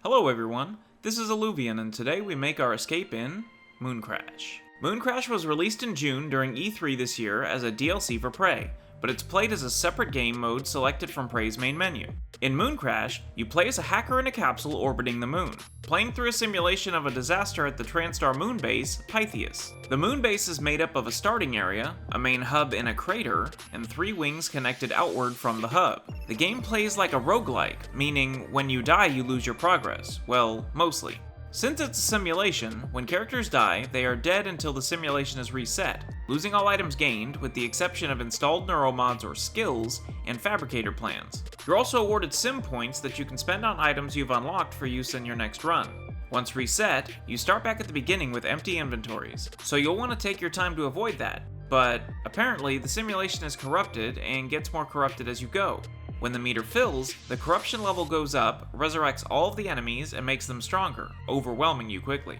Hello everyone, this is Aluvian and today we make our escape in Mooncrash. Mooncrash was released in June during E3 this year as a DLC for Prey, but it's played as a separate game mode selected from Prey's main menu. In Mooncrash, you play as a hacker in a capsule orbiting the moon, playing through a simulation of a disaster at the Transtar moon base, Pythias. The moon base is made up of a starting area, a main hub in a crater, and 3 wings connected outward from the hub. The game plays like a roguelike, meaning when you die you lose your progress. Well, mostly. Since it's a simulation, when characters die, they are dead until the simulation is reset, losing all items gained with the exception of installed neuromods or skills and fabricator plans. You're also awarded sim points that you can spend on items you've unlocked for use in your next run. Once reset, you start back at the beginning with empty inventories, so you'll want to take your time to avoid that. But apparently, the simulation is corrupted and gets more corrupted as you go. When the meter fills, the corruption level goes up, resurrects all of the enemies, and makes them stronger, overwhelming you quickly.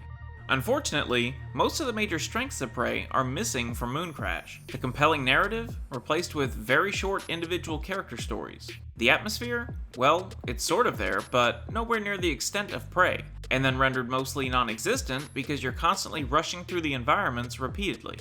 Unfortunately, most of the major strengths of Prey are missing from Mooncrash. The compelling narrative, replaced with very short individual character stories. The atmosphere? Well, it's sort of there, but nowhere near the extent of Prey, and then rendered mostly non-existent because you're constantly rushing through the environments repeatedly.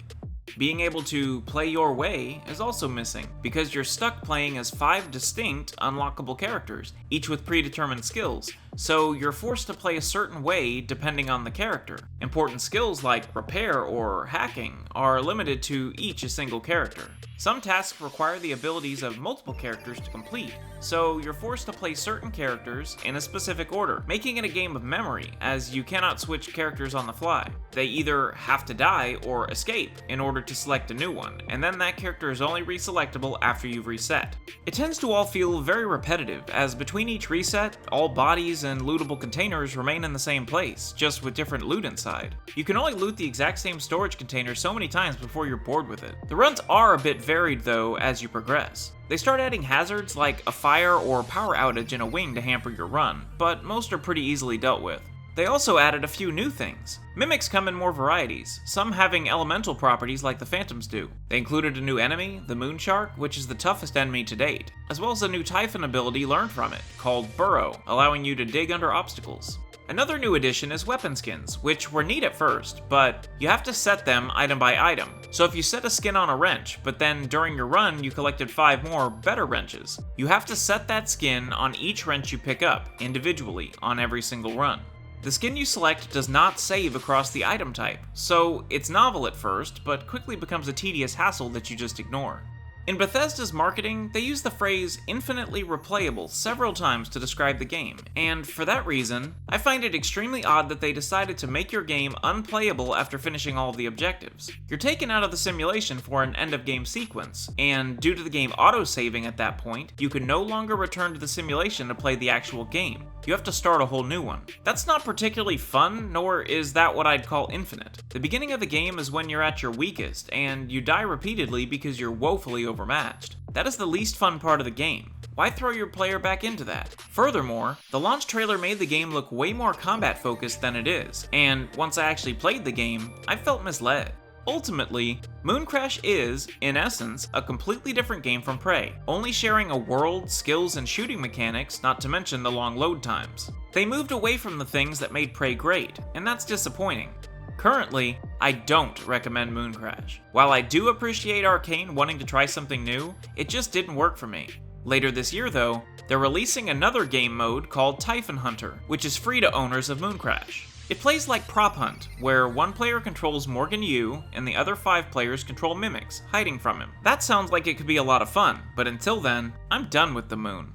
Being able to play your way is also missing, because you're stuck playing as 5 distinct, unlockable characters, each with predetermined skills, so you're forced to play a certain way depending on the character. Important skills like repair or hacking are limited to each a single character. Some tasks require the abilities of multiple characters to complete, so you're forced to play certain characters in a specific order, making it a game of memory, as you cannot switch characters on the fly. They either have to die or escape in order to select a new one, and then that character is only reselectable after you've reset. It tends to all feel very repetitive, as between each reset, all bodies and lootable containers remain in the same place, just with different loot inside. You can only loot the exact same storage container so many times before you're bored with it. The runs are a bit varied though as you progress. They start adding hazards like a fire or power outage in a wing to hamper your run, but most are pretty easily dealt with. They also added a few new things. Mimics come in more varieties, some having elemental properties like the phantoms do. They included a new enemy, the moon shark, which is the toughest enemy to date, as well as a new Typhon ability learned from it, called Burrow, allowing you to dig under obstacles. Another new addition is weapon skins, which were neat at first, but you have to set them item by item. So if you set a skin on a wrench, but then during your run you collected 5 more better wrenches, you have to set that skin on each wrench you pick up, individually, on every single run. The skin you select does not save across the item type, so it's novel at first, but quickly becomes a tedious hassle that you just ignore. In Bethesda's marketing, they use the phrase infinitely replayable several times to describe the game, and for that reason, I find it extremely odd that they decided to make your game unplayable after finishing all of the objectives. You're taken out of the simulation for an end-of-game sequence, and due to the game auto-saving at that point, you can no longer return to the simulation to play the actual game. You have to start a whole new one. That's not particularly fun, nor is that what I'd call infinite. The beginning of the game is when you're at your weakest, and you die repeatedly because you're woefully overmatched. That is the least fun part of the game. Why throw your player back into that? Furthermore, the launch trailer made the game look way more combat focused than it is, and once I actually played the game, I felt misled. Ultimately, Mooncrash is, in essence, a completely different game from Prey, only sharing a world, skills, and shooting mechanics, not to mention the long load times. They moved away from the things that made Prey great, and that's disappointing. Currently, I don't recommend Mooncrash. While I do appreciate Arcane wanting to try something new, it just didn't work for me. Later this year though, they're releasing another game mode called Typhon Hunter, which is free to owners of Mooncrash. It plays like Prop Hunt, where one player controls Morgan Yu, and the other 5 players control mimics, hiding from him. That sounds like it could be a lot of fun, but until then, I'm done with the moon.